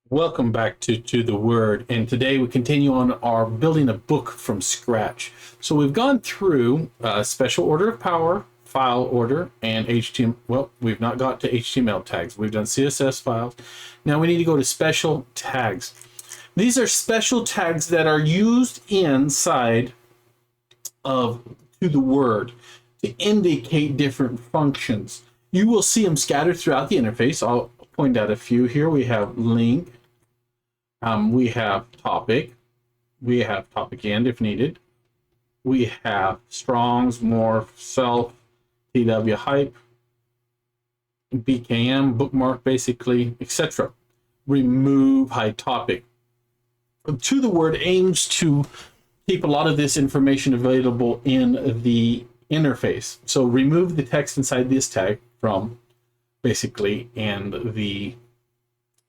Welcome back to the Word, and today we continue on our building a book from scratch. So we've gone through special order of power, file order, and HTML. Well, we've not got to HTML tags. We've done CSS files. Now we need to go to special tags. These are special tags that are used inside of TotheWord to indicate different functions. You will see them scattered throughout the interface. I'll point out a few here. We have link. We have topic. We have topic end if needed. We have strongs, morph, self, TW hype, BKM, bookmark basically, etc. Remove, hide topic. TotheWord aims to keep a lot of this information available in the interface. So remove the text inside this tag from basically and the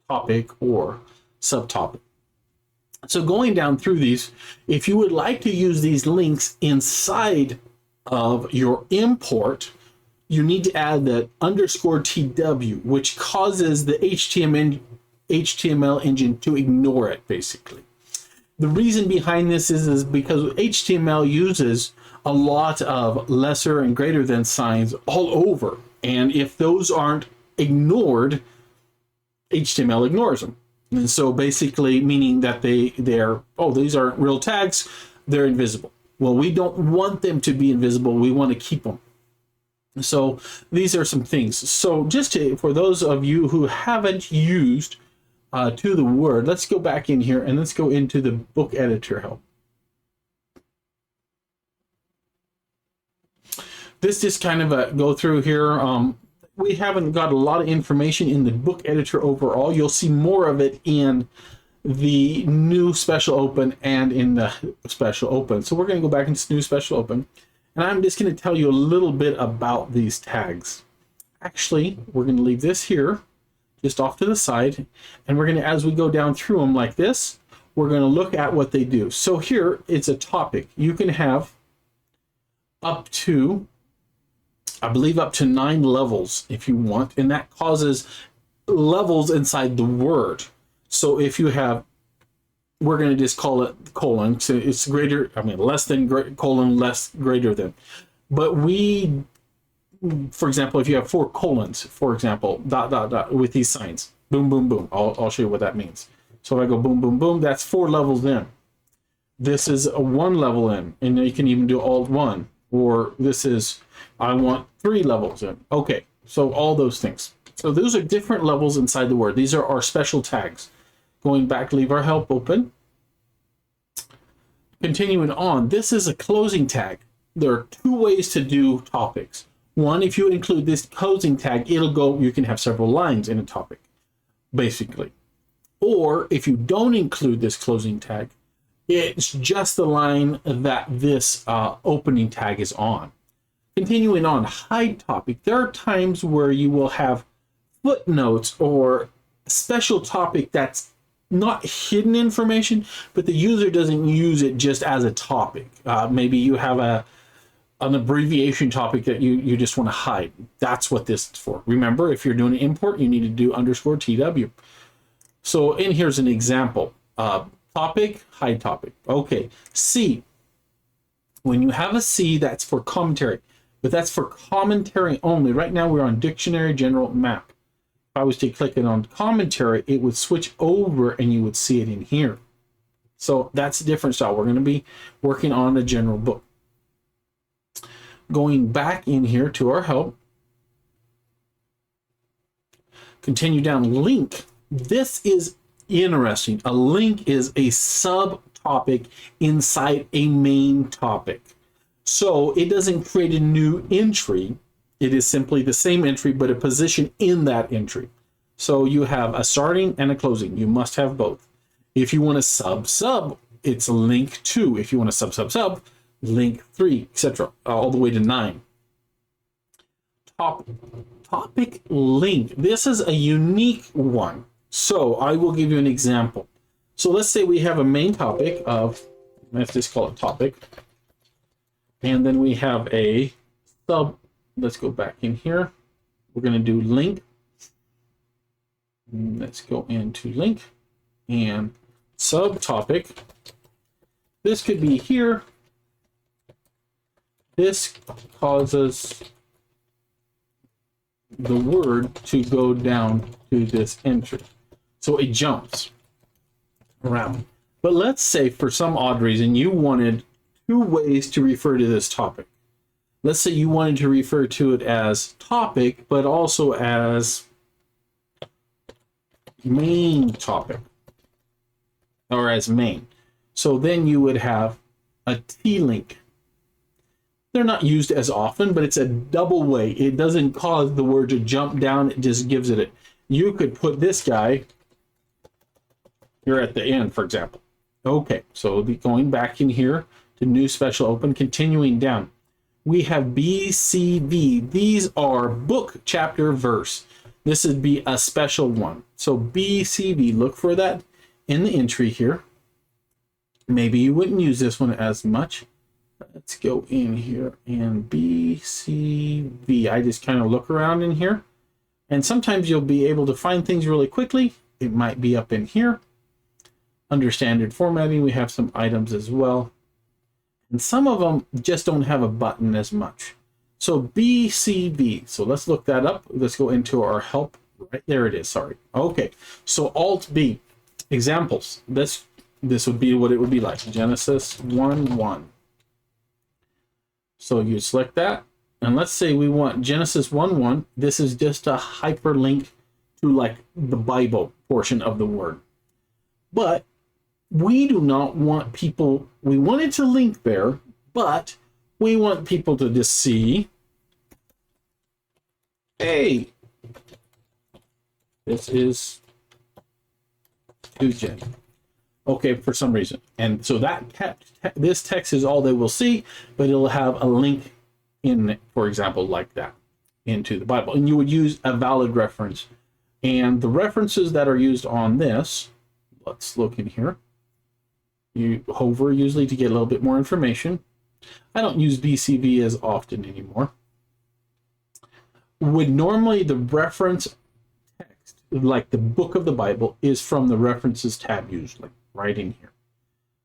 topic or subtopic. So going down through these, if you would like to use these links inside of your import, you need to add that underscore TW, which causes the HTML engine to ignore it, basically. The reason behind this is because HTML uses a lot of lesser and greater than signs all over. And if those aren't ignored, HTML ignores them. And so basically meaning that they're, oh, these aren't real tags, they're invisible. Well, we don't want them to be invisible. We want to keep them. So these are some things. So just for those of you who haven't used TotheWord, let's go back in here and let's go into the book editor help. This just kind of go through here. We haven't got a lot of information in the book editor overall. You'll see more of it in the new special open and in the special open. So we're going to go back into new special open, and I'm just going to tell you a little bit about these tags. Actually, we're going to leave this here just off to the side, and we're going to, as we go down through them like this, we're going to look at what they do. So here it's a topic. You can have up to, I believe, up to 9 levels if you want, and that causes levels inside the word. So if you have, we're going to just call it colon, so it's greater, I mean less than colon, less greater than. But we, for example, if you have 4 colons, for example, dot dot dot with these signs, boom boom boom, I'll show you what that means. So if I go boom boom boom, that's 4 levels in. This is a 1 level in, and you can even do alt 1, or this is, I want 3 levels in. Okay, so all those things. So those are different levels inside the word. These are our special tags. Going back, leave our help open. Continuing on, this is a closing tag. There are 2 ways to do topics. One, if you include this closing tag, it'll go, you can have several lines in a topic, basically. Or if you don't include this closing tag, it's just the line that this opening tag is on. Continuing on, hide topic. There are times where you will have footnotes or special topic that's not hidden information, but the user doesn't use it just as a topic. Maybe you have an abbreviation topic that you just want to hide. That's what this is for. Remember, if you're doing an import, you need to do underscore TW. So, and here's an example. Topic, hide topic. Okay, C. When you have a C, that's for commentary, but that's for commentary only. Right now we're on dictionary general map. If I was to click it on commentary, it would switch over and you would see it in here. So that's a different style. We're going to be working on a general book. Going back in here to our help. Continue down, link. This is interesting. A link is a subtopic inside a main topic. So it doesn't create a new entry. It is simply the same entry, but a position in that entry. So you have a starting and a closing. You must have both. If you want to sub, it's link 2. If you want to sub, link 3, etc. All the way to 9. Topic link. This is a unique one. So I will give you an example. So let's say we have a main topic of, let's just call it topic. And then we have a sub. Let's go back in here. We're going to do link. Let's go into link. and subtopic. This could be here. This causes the word to go down to this entry. So it jumps around. But let's say for some odd reason you wanted two ways to refer to this topic. Let's say you wanted to refer to it as topic, but also as main topic, or as main. So then you would have a T-link. They're not used as often, but it's a double way. It doesn't cause the word to jump down, it just gives it. You could put this guy here at the end, for example. Okay, so going back in here to new special open, continuing down. We have BCV. These are book, chapter, verse. This would be a special one. So BCV, look for that in the entry here. Maybe you wouldn't use this one as much. Let's go in here and BCV. I just kind of look around in here. And sometimes you'll be able to find things really quickly. It might be up in here. Under standard formatting, we have some items as well. And some of them just don't have a button as much. So BCV. So let's look that up. Let's go into our help. Right there it is. Sorry. Okay. So Alt B. Examples. This would be what it would be like. Genesis 1:1. So you select that. And let's say we want Genesis 1:1. This is just a hyperlink to like the Bible portion of the word. But we do not want people, we want it to link there, but we want people to just see, hey, this is Tuesday. Okay, for some reason. And so this text is all they will see, but it'll have a link in, for example, like that, into the Bible. And you would use a valid reference. And the references that are used on this, let's look in here. You hover usually to get a little bit more information. I don't use BCV as often anymore. Would normally the reference text, like the book of the Bible, is from the references tab usually, right in here.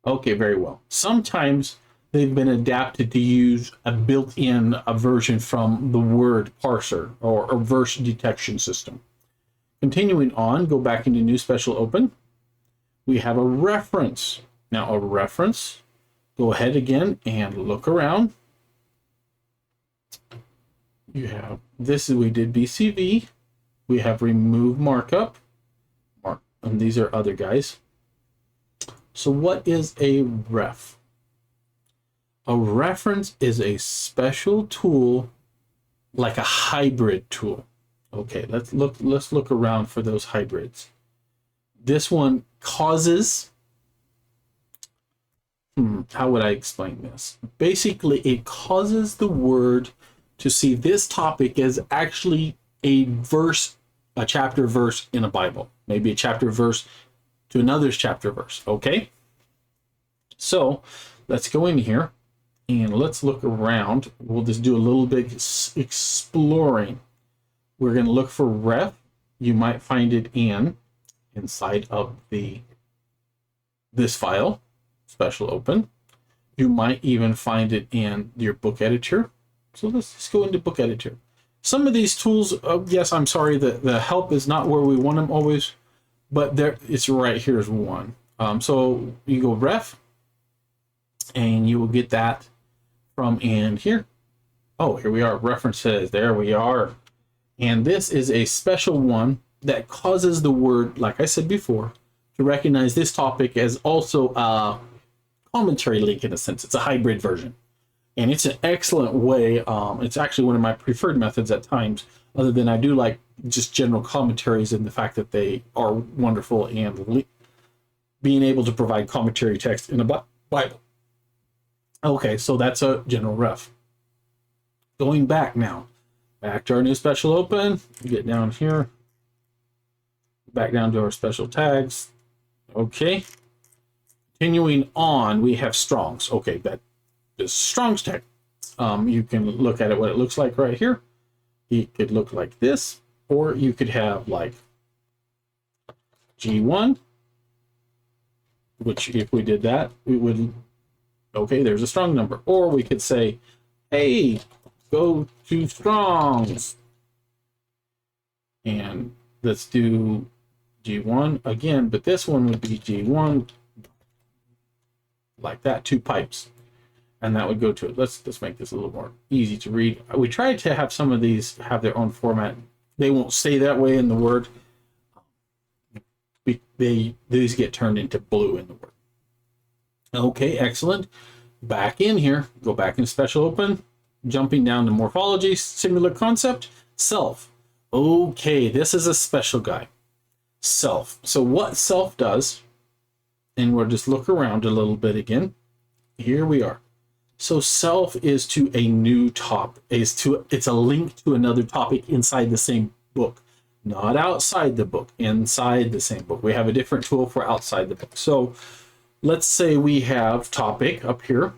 Okay, very well. Sometimes they've been adapted to use a built-in version from the word parser or verse detection system. Continuing on, go back into new special open. We have a reference. Now a reference, go ahead again and look around. You have this, we did BCV. We have remove markup. And these are other guys. So what is a ref? A reference is a special tool, like a hybrid tool. Okay, let's look around for those hybrids. This one causes, how would I explain this? Basically, it causes the word to see this topic as actually a verse, a chapter verse in a Bible. Maybe a chapter verse to another chapter verse, okay? So let's go in here and let's look around. We'll just do a little bit exploring. We're going to look for ref. You might find it inside of this file. Special open. You might even find it in your book editor. So let's just go into book editor. Some of these tools, yes, I'm sorry, the help is not where we want them always, but there it's right here is one. So you go ref, and you will get that from in here. Oh, here we are, references, there we are. And this is a special one that causes the word, like I said before, to recognize this topic as also a commentary link in a sense. It's a hybrid version. And it's an excellent way. It's actually one of my preferred methods at times, other than I do like just general commentaries and the fact that they are wonderful and being able to provide commentary text in a Bible. Okay, so that's a general ref. Going back now, back to our new special open, get down here, back down to our special tags. Okay. Continuing on, we have Strong's. Okay, that is Strong's tag. You can look at it, what it looks like right here. It could look like this, or you could have like G1, which if we did that, we would, okay, there's a strong number. Or we could say, hey, go to Strong's. And let's do G1 again, but this one would be G1, like that, 2 pipes. And that would go to it. Let's make this a little more easy to read. We tried to have some of these have their own format. They won't stay that way in the Word. These get turned into blue in the Word. Okay, excellent. Back in here, go back in Special Open, jumping down to Morphology, Singular Concept, Self. Okay, this is a special guy. Self. So what self does, and we'll just look around a little bit again. Here we are. So self is to a new topic, it's a link to another topic inside the same book, not outside the book, inside the same book. We have a different tool for outside the book. So let's say we have topic up here,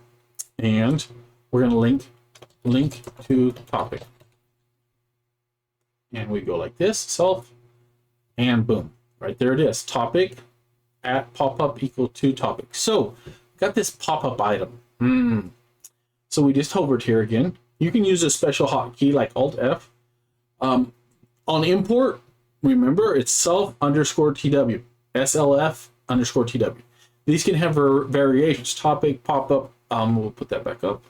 and we're going to link to topic. And we go like this, self, and boom, right there it is. Topic at pop-up equal to topic. So got this pop-up item. So we just hovered here again. You can use a special hotkey like Alt-F. On import, remember it's self_TW, SLF_TW. These can have variations, topic, pop-up. We'll put that back up.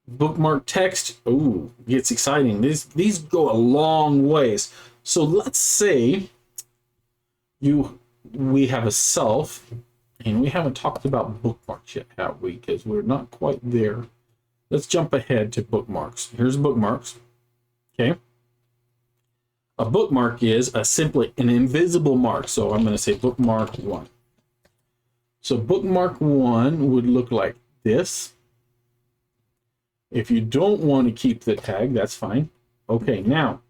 Bookmark text. Ooh, gets exciting. These go a long ways. So let's say we have a self, and we haven't talked about bookmarks yet, have we? Because we're not quite there. Let's jump ahead to bookmarks. Here's bookmarks. Okay. A bookmark is simply an invisible mark. So I'm going to say bookmark 1. So bookmark 1 would look like this. If you don't want to keep the tag, that's fine. Okay, now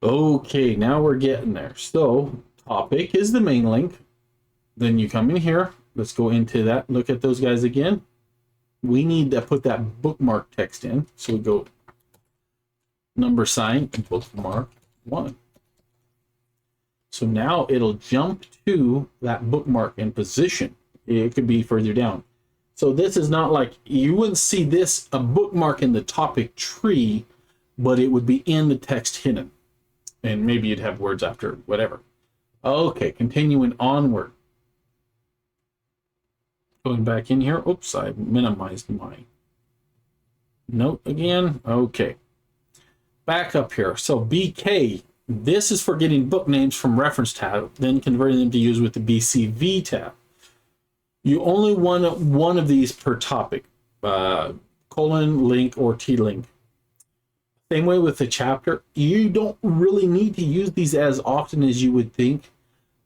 we're getting there. So topic is the main link. Then you come in here. Let's go into that. Look at those guys again. We need to put that bookmark text in. So we go $sign bookmark 1. So now it'll jump to that bookmark in position. It could be further down. So this is not like, you wouldn't see this, a bookmark in the topic tree, but it would be in the text hidden. And maybe you'd have words after, whatever. Okay, continuing onward. Going back in here. Oops, I minimized my note again. Okay. Back up here. So BK, this is for getting book names from reference tab, then converting them to use with the BCV tab. You only want one of these per topic, colon, link, or T-link. Same way with the chapter. You don't really need to use these as often as you would think.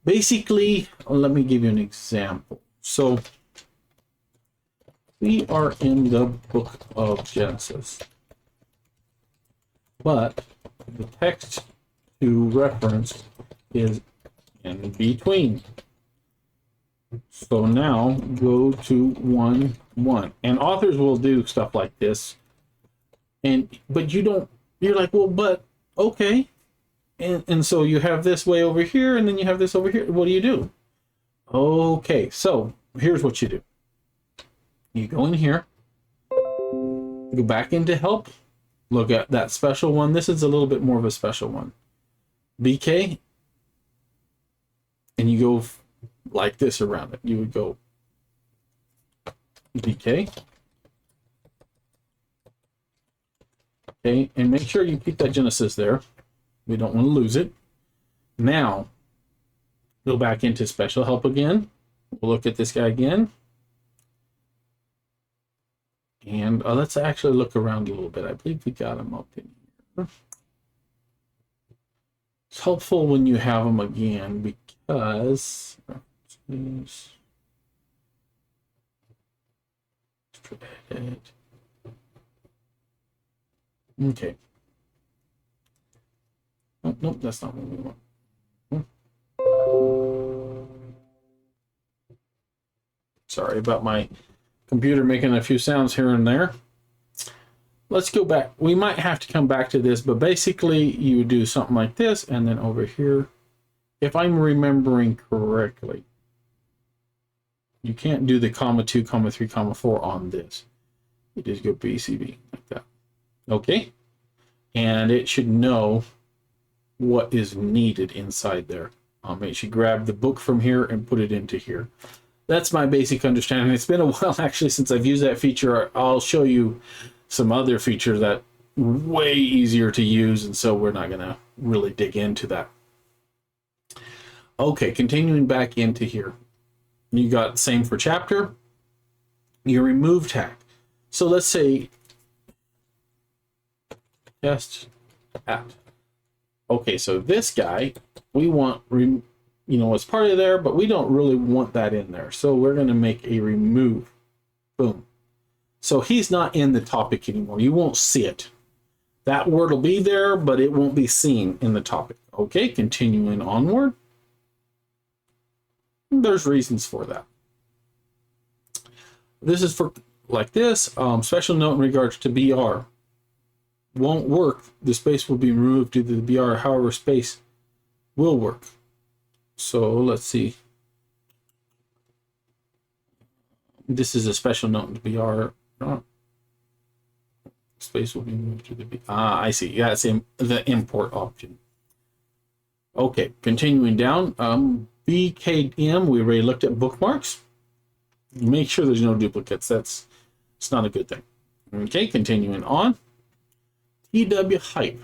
Basically, let me give you an example. So we are in the book of Genesis, but the text to reference is in between. So now go to 1:1, and authors will do stuff like this, but you're like, well, but okay, and so you have this way over here, and then you have this over here. What do you do? Okay, so here's what you do. You go in here, go back into help, look at that special one. This is a little bit more of a special one. BK, and you go like this around it. You would go BK. Okay, and make sure you keep that Genesis there. We don't want to lose it. Now, go back into special help again. We'll look at this guy again. And let's actually look around a little bit. I believe we got him up in here. It's helpful when you have them again because okay. Oh, nope, that's not what we want. Sorry about my computer making a few sounds here and there. Let's go back. We might have to come back to this, but basically you do something like this, and then over here, if I'm remembering correctly, you can't do the comma 2, comma 3, comma 4 on this. You just go BCB like that. Okay. And it should know what is needed inside there. It should grab the book from here and put it into here. That's my basic understanding. It's been a while actually since I've used that feature. I'll show you some other features that way easier to use, and so we're not going to really dig into that. Okay, continuing back into here. You got same for chapter, your remove tag. So let's say test at. Okay, so this guy, we want, it's part of there, but we don't really want that in there. So we're going to make a remove. Boom. So he's not in the topic anymore. You won't see it. That word will be there, but it won't be seen in the topic. Okay, continuing onward. There's reasons for that. This is for like this. Special note in regards to BR. Won't work. The space will be removed due to the BR. However, space will work. So let's see. This is a special note in the BR. Space will be moved to the BR. I see. Yeah, it's the import option. Okay, continuing down. BKM, we already looked at bookmarks. Make sure there's no duplicates. It's not a good thing. Okay, continuing on. TW hype.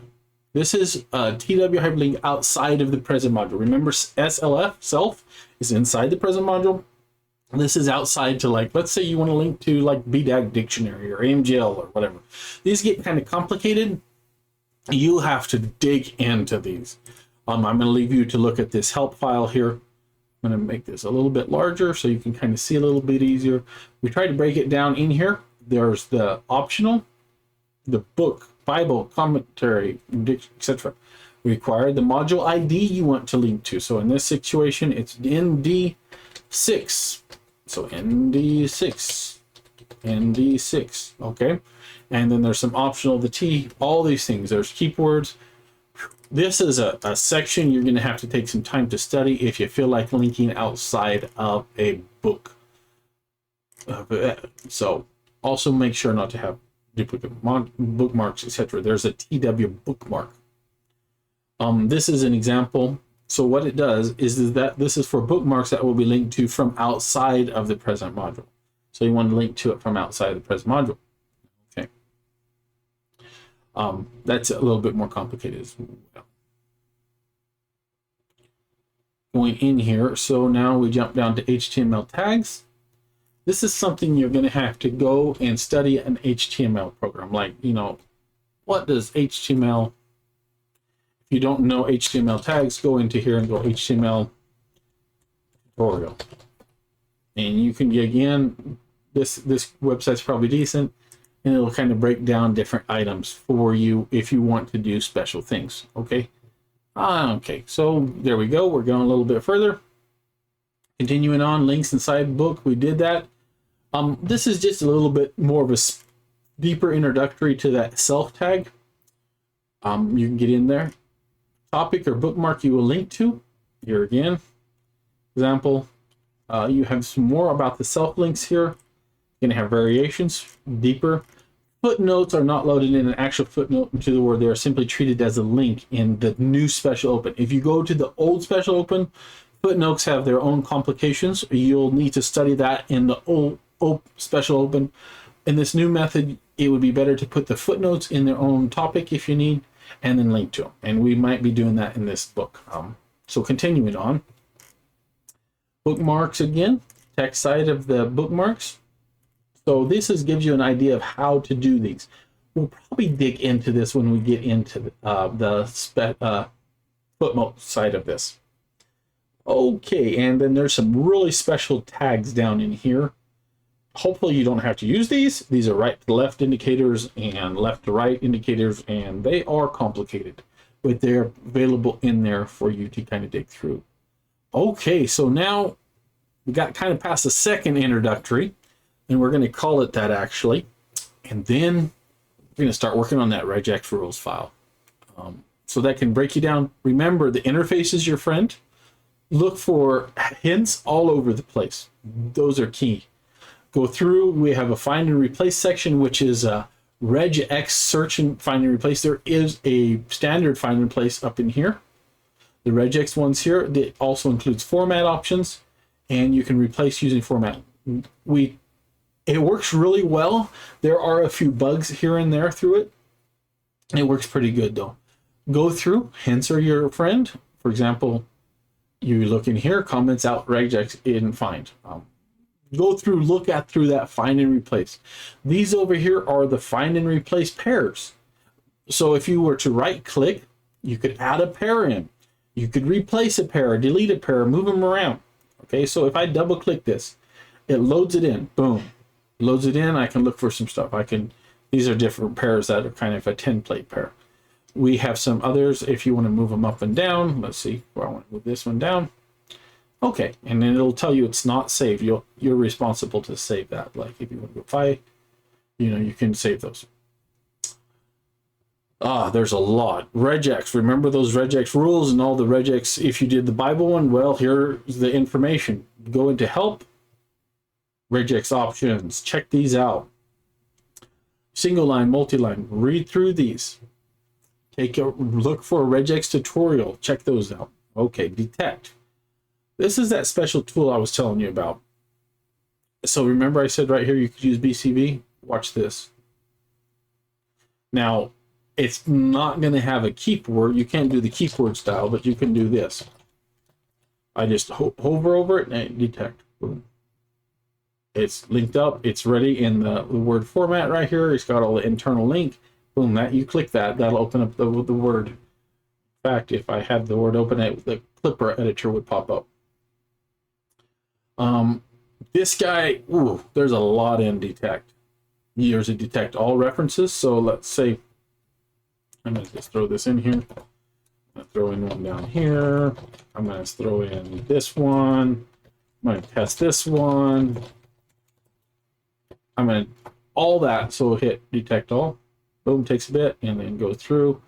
This is a TW hype link outside of the present module. Remember, SLF, self, is inside the present module. This is outside to, like, let's say you want to link to like BDAG dictionary or AMGL or whatever. These get kind of complicated. You have to dig into these. I'm going to leave you to look at this help file here. I'm going to make this a little bit larger so you can kind of see a little bit easier. We tried to break it down in here. There's the optional, the book, Bible, commentary, etc. Required the module ID you want to link to. So in this situation, it's ND6. So ND6, ND6, okay? And then there's some optional, the T, all these things. There's keywords. This is a section you're going to have to take some time to study if you feel like linking outside of a book. So also make sure not to have duplicate bookmarks, etc. There's a TW bookmark. This is an example. So what it does is that this is for bookmarks that will be linked to from outside of the present module. So you want to link to it from outside the present module. Okay. That's a little bit more complicated as well. Going in here, so now we jump down to HTML tags. This is something you're going to have to go and study an HTML program. Like, what does HTML? If you don't know HTML tags, go into here and go HTML tutorial. And you can, again, this website's probably decent, and it'll kind of break down different items for you if you want to do special things. Okay. Okay, so there we go. We're going a little bit further. Continuing on, links inside book. We did that. This is just a little bit more of a deeper introductory to that self tag. You can get in there. Topic or bookmark you will link to. Here again, example. You have some more about the self links here. You're going to have variations, deeper. Footnotes are not loaded in an actual footnote into the word. They are simply treated as a link in the new special open. If you go to the old special open, footnotes have their own complications. You'll need to study that in the old special open. In this new method, it would be better to put the footnotes in their own topic if you need, and then link to them. And we might be doing that in this book. So continuing on. Bookmarks again, text side of the bookmarks. So this gives you an idea of how to do these. We'll probably dig into this when we get into the footnote side of this. Okay, and then there's some really special tags down in here. Hopefully you don't have to use these. These are right to left indicators and left to right indicators, and they are complicated, but they're available in there for you to kind of dig through. Okay, so now we got kind of past the second introductory, and we're going to call it that actually. And then we're going to start working on that regex rules file. So that can break you down. Remember, the interface is your friend. Look for hints all over the place. Those are key. Go through, we have a find and replace section, which is a regex search and find and replace. There is a standard find and replace up in here. The regex ones here, it also includes format options, and you can replace using format. It works really well. There are a few bugs here and there through it. It works pretty good though. Go through, hints are your friend. For example, you look in here, comments out, regex in find. Go through, look at through that find and replace. These over here are the find and replace pairs. So if you were to right click, you could add a pair in. You could replace a pair, delete a pair, move them around. Okay, so if I double click this, it loads it in. Boom. Loads it in. I can look for some stuff. These are different pairs that are kind of a template pair. We have some others if you want to move them up and down. Let's see. Well, I want to move this one down. Okay, and then it'll tell you it's not saved. You're responsible to save that. Like if you want to go you can save those. There's a lot. Regex. Remember those regex rules and all the regex. If you did the Bible one, well, here's the information. Go into help. Regex options. Check these out. Single line, multi-line. Read through these. Take a look for a regex tutorial. Check those out. Okay, detect. This is that special tool I was telling you about. So remember I said right here you could use BCV? Watch this. Now, it's not going to have a keep word. You can't do the keep word style, but you can do this. I just hover over it and detect. Boom. It's linked up. It's ready in the word format right here. It's got all the internal link. Boom, that you click that. That'll open up the word. In fact, if I had the word open, the Clipper editor would pop up. This guy, there's a lot in detect. There's a detect all references. So let's say, I'm going to just throw this in here. I'm going to throw in one down here. I'm going to throw in this one. I'm going to test this one. I'm going to all that. So hit detect all. Boom, takes a bit and then go through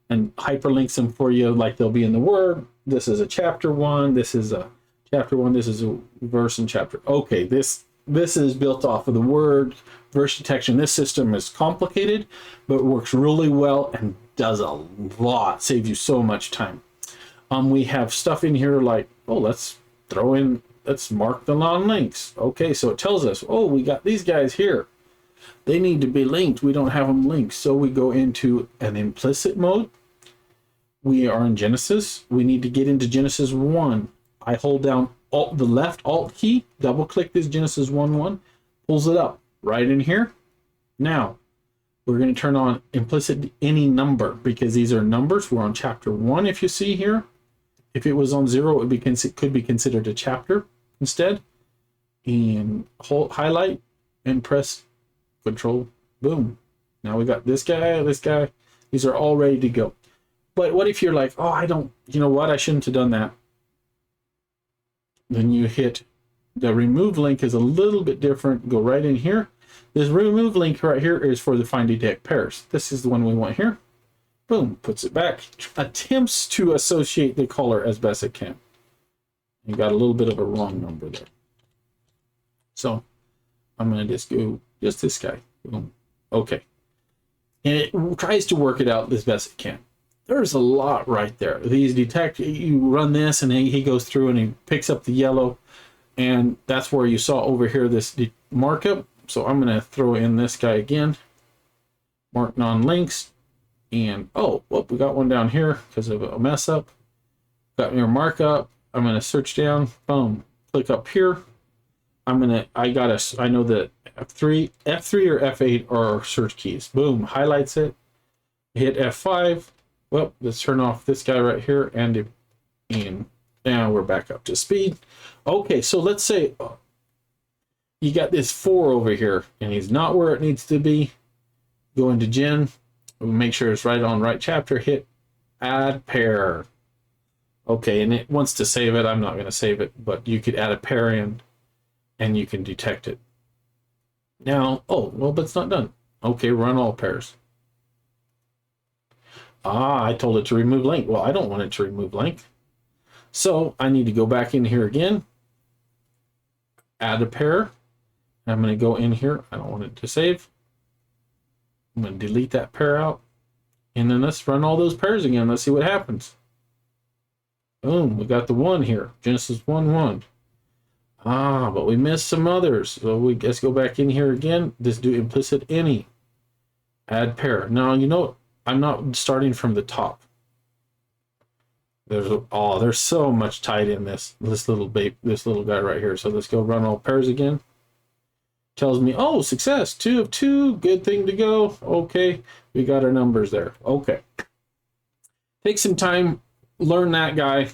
and hyperlinks them for you like they'll be in the word. This is a chapter one. This is a chapter one. This is a verse and chapter. Okay, this is built off of the word verse detection. This system is complicated, but works really well and does a lot. Saves you so much time. We have stuff in here like, let's mark the non-links. Okay, so it tells us, we got these guys here. They need to be linked. We don't have them linked. So we go into an implicit mode. We are in Genesis. We need to get into Genesis 1. I hold down the left Alt key, double click this Genesis 1:1, pulls it up right in here. Now, we're going to turn on implicit any number because these are numbers. We're on chapter 1 if you see here. If it was on 0, it could be considered a chapter instead. And highlight and press Control, boom. Now we got this guy. These are all ready to go. But what if you're like, I shouldn't have done that. Then you hit the remove link is a little bit different. Go right in here. This remove link right here is for the find detect pairs. This is the one we want here. Boom, puts it back. Attempts to associate the color as best it can. You got a little bit of a wrong number there. So I'm going to just go this guy. Boom. Okay. And it tries to work it out as best it can. There's a lot right there. These detect, you run this and he goes through and he picks up the yellow. And that's where you saw over here this markup. So I'm going to throw in this guy again. Mark non-links. And, we got one down here because of a mess up. Got your markup. I'm going to search down. Boom. Click up here. I know that F3 or F8 are search keys. Boom, highlights it. Hit F5. Well, let's turn off this guy right here, and now we're back up to speed. Okay, so let's say you got this 4 over here, and he's not where it needs to be. Go into Gen, make sure it's right on right chapter. Hit Add Pair. Okay, and it wants to save it. I'm not going to save it, but you could add a pair in. And you can detect it. Now, but it's not done. Okay, run all pairs. I told it to remove link. Well, I don't want it to remove link. So I need to go back in here again, add a pair. I'm going to go in here. I don't want it to save. I'm going to delete that pair out. And then let's run all those pairs again. Let's see what happens. Boom, we got the 1 here. Genesis 1, 1. Ah, but we missed some others. So let's go back in here again. Just do implicit any. Add pair. Now, you know, I'm not starting from the top. There's so much tied in this little guy right here. So let's go run all pairs again. Tells me, oh, success, 2 of 2, good thing to go. Okay, we got our numbers there. Okay. Take some time, learn that guy.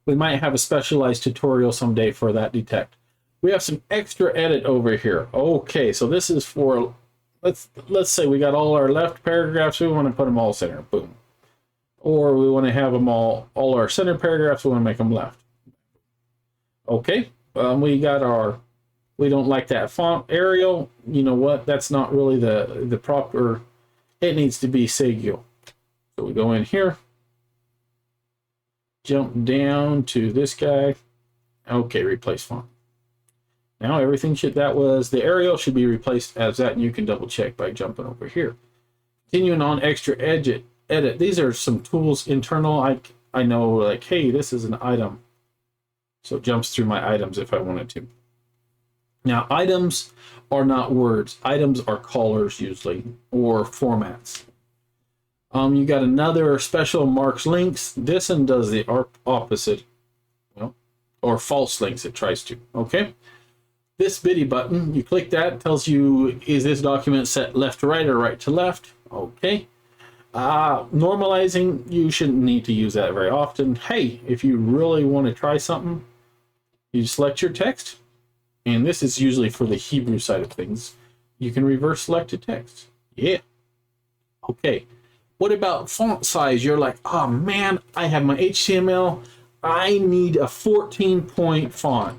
We might have a specialized tutorial someday for that detect. We have some extra edit over here. Okay, so this is for, let's say we got all our left paragraphs, we want to put them all center, boom. Or we want to have them all our center paragraphs, we want to make them left. Okay, we got our, we don't like that font Arial. You know what, that's not really the proper, it needs to be Sagio. So we go in here, jump down to this guy. Okay, replace font. Now everything should, that was the Arial, should be replaced as that, and you can double check by jumping over here. Continuing on extra edit. These are some tools internal. I know, like, hey, this is an item. So it jumps through my items if I wanted to. Now, items are not words. Items are callers usually, or formats. You got another special marks links. This one does the opposite, well, or false links it tries to, okay? This bitty button, you click that, it tells you, is this document set left to right or right to left? Okay. Normalizing, you shouldn't need to use that very often. Hey, if you really want to try something, you select your text, and this is usually for the Hebrew side of things. You can reverse select to text. Yeah. Okay. What about font size? You're like, oh man, I have my HTML. I need a 14-point font.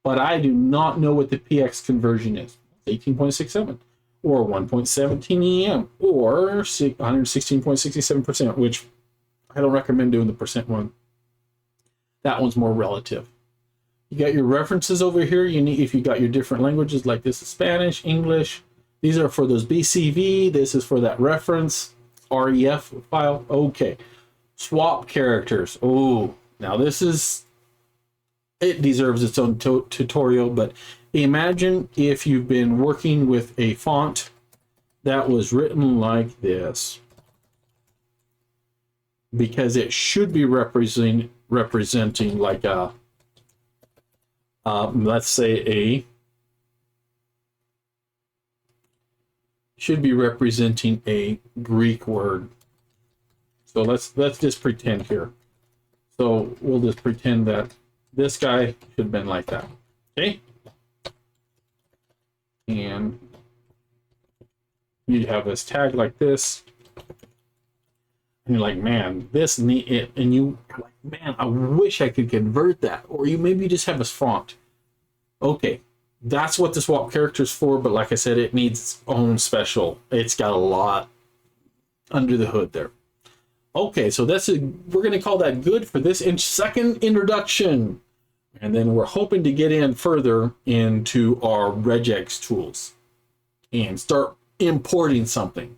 But I do not know what the PX conversion is. 18.67 or 1.17 EM or 116.67%, which I don't recommend doing the percent one. That one's more relative. You got your references over here. You need, if you got your different languages, like this is Spanish, English. These are for those BCV. This is for that reference REF file. Okay. Swap characters. Oh, now this is, it deserves its own tutorial, but imagine if you've been working with a font that was written like this, because it should be representing like a, let's say should be representing a Greek word. So let's just pretend here. So we'll just pretend that this guy should have been like that. Okay. And you'd have this tag like this. And you're like, man, this need it. And you like, man, I wish I could convert that. Or you maybe just have a font. Okay. That's what the swap character is for, but like I said, it needs its own special. It's got a lot under the hood there. Okay, so we're going to call that good for this second introduction. And then we're hoping to get in further into our regex tools and start importing something.